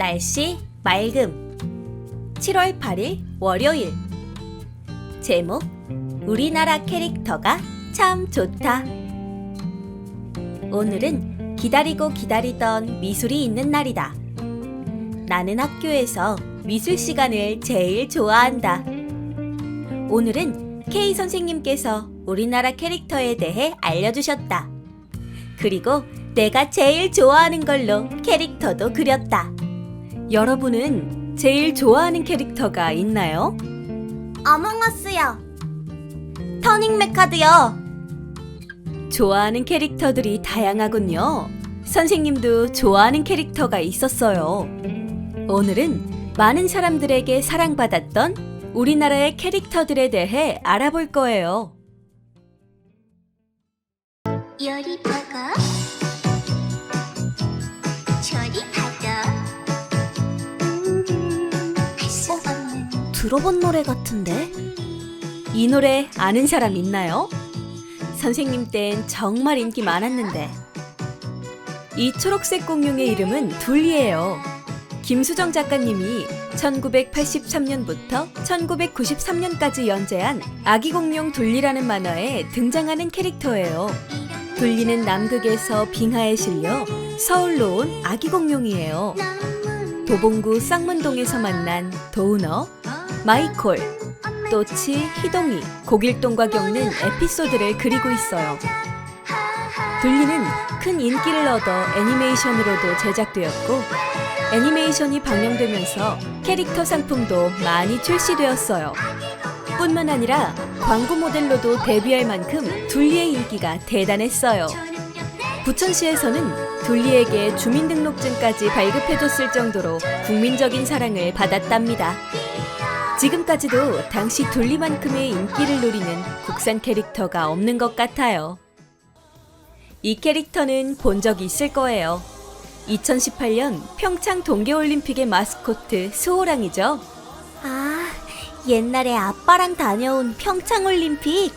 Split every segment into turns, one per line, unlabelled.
날씨 맑음. 7월 8일 월요일. 제목 우리나라 캐릭터가 참 좋다. 오늘은 기다리고 기다리던 미술이 있는 날이다. 나는 학교에서 미술 시간을 제일 좋아한다. 오늘은 K 선생님께서 우리나라 캐릭터에 대해 알려주셨다. 그리고 내가 제일 좋아하는 걸로 캐릭터도 그렸다. 여러분은 제일 좋아하는 캐릭터가 있나요?
어몽어스요. 터닝 메카드요.
좋아하는 캐릭터들이 다양하군요. 선생님도 좋아하는 캐릭터가 있었어요. 오늘은 많은 사람들에게 사랑받았던 우리나라의 캐릭터들에 대해 알아볼 거예요.
요리 보고 조리 하죠. 할수 없는
들어본 노래 같은데? 이 노래 아는 사람 있나요? 선생님 땐 정말 인기 많았는데. 이 초록색 공룡의 이름은 둘리예요. 김수정 작가님이 1983년부터 1993년까지 연재한 아기 공룡 둘리라는 만화에 등장하는 캐릭터예요. 둘리는 남극에서 빙하에 실려 서울로 온 아기 공룡이에요. 도봉구 쌍문동에서 만난 도우너, 마이콜, 또치, 희동이, 고길동과 겪는 에피소드를 그리고 있어요. 둘리는 큰 인기를 얻어 애니메이션으로도 제작되었고 애니메이션이 방영되면서 캐릭터 상품도 많이 출시되었어요. 뿐만 아니라 광고 모델로도 데뷔할 만큼 둘리의 인기가 대단했어요. 부천시에서는 둘리에게 주민등록증까지 발급해줬을 정도로 국민적인 사랑을 받았답니다. 지금까지도 당시 둘리만큼의 인기를 누리는 국산 캐릭터가 없는 것 같아요. 이 캐릭터는 본 적 있을 거예요. 2018년 평창 동계올림픽의 마스코트 수호랑이죠.
아, 옛날에 아빠랑 다녀온 평창올림픽.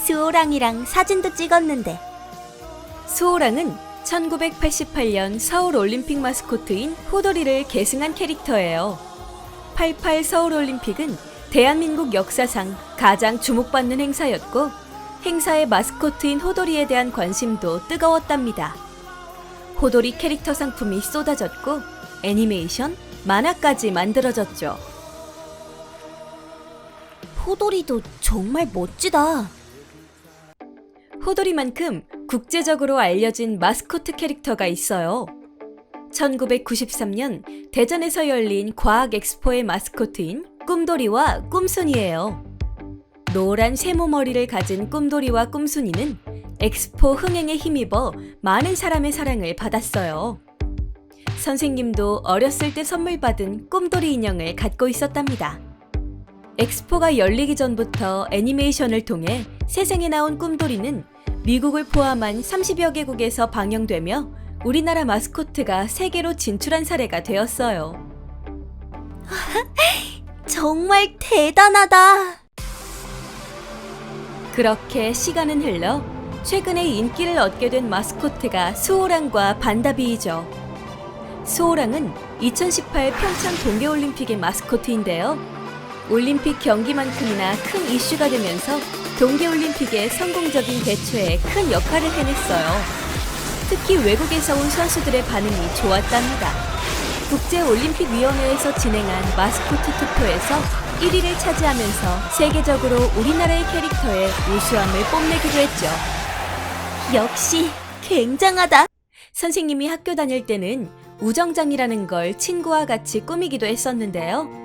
수호랑이랑 사진도 찍었는데.
수호랑은 1988년 서울올림픽 마스코트인 호돌이를 계승한 캐릭터예요. 88 서울올림픽은 대한민국 역사상 가장 주목받는 행사였고 행사의 마스코트인 호돌이에 대한 관심도 뜨거웠답니다. 호돌이 캐릭터 상품이 쏟아졌고 애니메이션, 만화까지 만들어졌죠.
호돌이도 정말 멋지다.
호돌이만큼 국제적으로 알려진 마스코트 캐릭터가 있어요. 1993년 대전에서 열린 과학 엑스포의 마스코트인 꿈돌이와 꿈순이예요. 노란 세모 머리를 가진 꿈돌이와 꿈순이는 엑스포 흥행에 힘입어 많은 사람의 사랑을 받았어요. 선생님도 어렸을 때 선물 받은 꿈돌이 인형을 갖고 있었답니다. 엑스포가 열리기 전부터 애니메이션을 통해 세상에 나온 꿈돌이는 미국을 포함한 30여 개국에서 방영되며 우리나라 마스코트가 세계로 진출한 사례가 되었어요.
정말 대단하다.
그렇게 시간은 흘러 최근에 인기를 얻게 된 마스코트가 수호랑과 반다비이죠. 수호랑은 2018 평창 동계올림픽의 마스코트인데요. 올림픽 경기만큼이나 큰 이슈가 되면서 동계올림픽의 성공적인 개최에 큰 역할을 해냈어요. 특히 외국에서 온 선수들의 반응이 좋았답니다. 국제올림픽위원회에서 진행한 마스코트 투표에서 1위를 차지하면서 세계적으로 우리나라의 캐릭터의 우수함을 뽐내기도 했죠.
역시 굉장하다.
선생님이 학교 다닐 때는 우정장이라는 걸 친구와 같이 꾸미기도 했었는데요.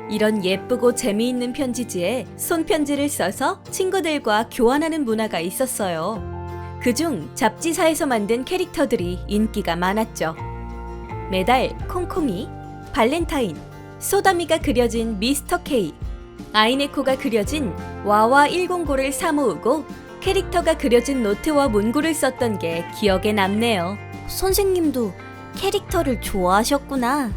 이런 예쁘고 재미있는 편지지에 손편지를 써서 친구들과 교환하는 문화가 있었어요. 그중 잡지사에서 만든 캐릭터들이 인기가 많았죠. 매달 콩콩이, 발렌타인, 소다미가 그려진 미스터 K, 아이네코가 그려진 와와 109를 사모으고 캐릭터가 그려진 노트와 문구를 썼던 게 기억에 남네요.
선생님도 캐릭터를 좋아하셨구나.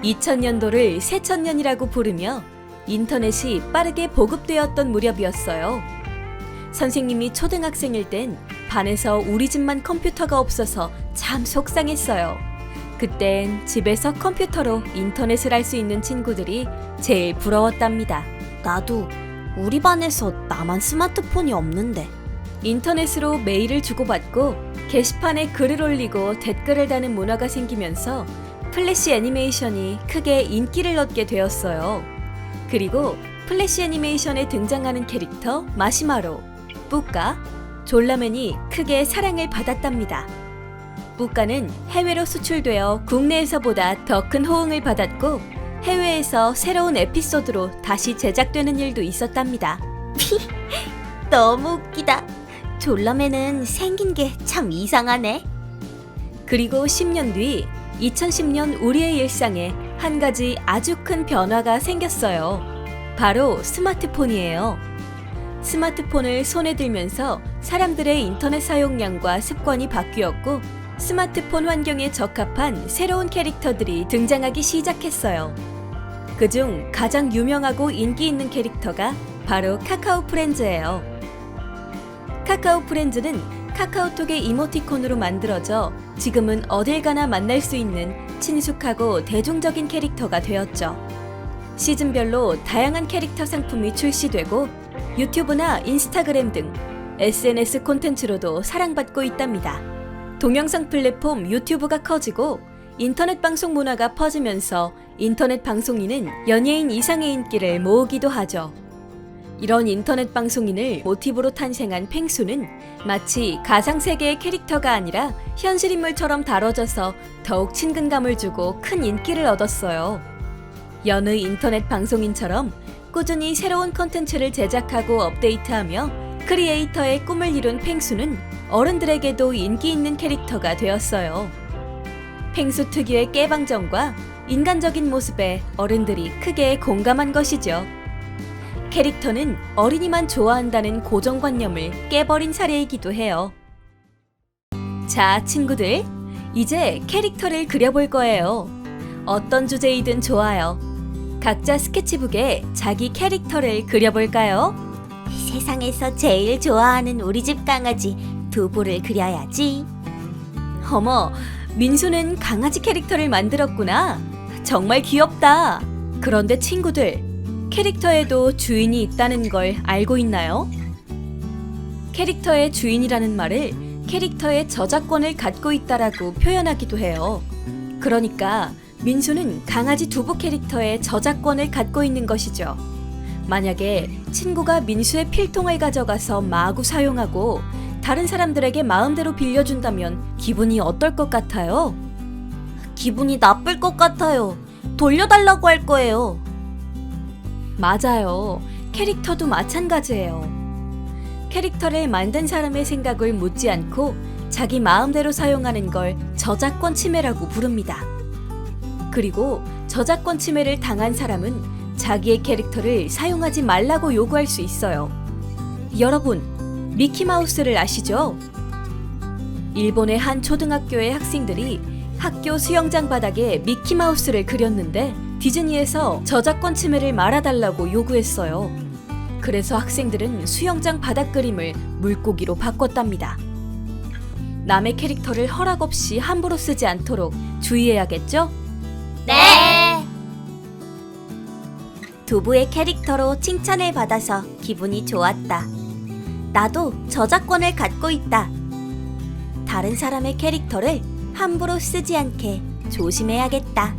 2000년도를 새천년이라고 부르며 인터넷이 빠르게 보급되었던 무렵이었어요. 선생님이 초등학생일 땐 반에서 우리 집만 컴퓨터가 없어서 참 속상했어요. 그땐 집에서 컴퓨터로 인터넷을 할 수 있는 친구들이 제일 부러웠답니다.
나도 우리 반에서 나만 스마트폰이 없는데.
인터넷으로 메일을 주고받고 게시판에 글을 올리고 댓글을 다는 문화가 생기면서 플래시 애니메이션이 크게 인기를 얻게 되었어요. 그리고 플래시 애니메이션에 등장하는 캐릭터 마시마로, 뿌까, 졸라맨이 크게 사랑을 받았답니다. 뿌까는 해외로 수출되어 국내에서보다 더 큰 호응을 받았고 해외에서 새로운 에피소드로 다시 제작되는 일도 있었답니다.
너무 웃기다. 졸라맨은 생긴 게 참 이상하네.
그리고 10년 뒤 2010년 우리의 일상에 한 가지 아주 큰 변화가 생겼어요. 바로 스마트폰이에요. 스마트폰을 손에 들면서 사람들의 인터넷 사용량과 습관이 바뀌었고 스마트폰 환경에 적합한 새로운 캐릭터들이 등장하기 시작했어요. 그중 가장 유명하고 인기 있는 캐릭터가 바로 카카오 프렌즈예요. 카카오 프렌즈는 카카오톡의 이모티콘으로 만들어져 지금은 어딜 가나 만날 수 있는 친숙하고 대중적인 캐릭터가 되었죠. 시즌별로 다양한 캐릭터 상품이 출시되고 유튜브나 인스타그램 등 SNS 콘텐츠로도 사랑받고 있답니다. 동영상 플랫폼 유튜브가 커지고 인터넷 방송 문화가 퍼지면서 인터넷 방송인은 연예인 이상의 인기를 모으기도 하죠. 이런 인터넷 방송인을 모티브로 탄생한 펭수는 마치 가상세계의 캐릭터가 아니라 현실 인물처럼 다뤄져서 더욱 친근감을 주고 큰 인기를 얻었어요. 여느 인터넷 방송인처럼 꾸준히 새로운 콘텐츠를 제작하고 업데이트하며 크리에이터의 꿈을 이룬 펭수는 어른들에게도 인기 있는 캐릭터가 되었어요. 펭수 특유의 깨방정과 인간적인 모습에 어른들이 크게 공감한 것이죠. 캐릭터는 어린이만 좋아한다는 고정관념을 깨버린 사례이기도 해요. 자, 친구들, 이제 캐릭터를 그려볼 거예요. 어떤 주제이든 좋아요. 각자 스케치북에 자기 캐릭터를 그려볼까요?
세상에서 제일 좋아하는 우리 집 강아지 두부를 그려야지.
어머, 민수는 강아지 캐릭터를 만들었구나. 정말 귀엽다. 그런데 친구들, 캐릭터에도 주인이 있다는 걸 알고 있나요? 캐릭터의 주인이라는 말을 캐릭터의 저작권을 갖고 있다라고 표현하기도 해요. 그러니까 민수는 강아지 두부 캐릭터의 저작권을 갖고 있는 것이죠. 만약에 친구가 민수의 필통을 가져가서 마구 사용하고 다른 사람들에게 마음대로 빌려준다면 기분이 어떨 것 같아요?
기분이 나쁠 것 같아요. 돌려달라고 할 거예요.
맞아요. 캐릭터도 마찬가지예요. 캐릭터를 만든 사람의 생각을 묻지 않고 자기 마음대로 사용하는 걸 저작권 침해라고 부릅니다. 그리고 저작권 침해를 당한 사람은 자기의 캐릭터를 사용하지 말라고 요구할 수 있어요. 여러분, 미키마우스를 아시죠? 일본의 한 초등학교의 학생들이 학교 수영장 바닥에 미키마우스를 그렸는데 디즈니에서 저작권 침해를 말아달라고 요구했어요. 그래서 학생들은 수영장 바닥 그림을 물고기로 바꿨답니다. 남의 캐릭터를 허락 없이 함부로 쓰지 않도록 주의해야겠죠?
네. 두부의 캐릭터로 칭찬을 받아서 기분이 좋았다. 나도 저작권을 갖고 있다. 다른 사람의 캐릭터를 함부로 쓰지 않게 조심해야겠다.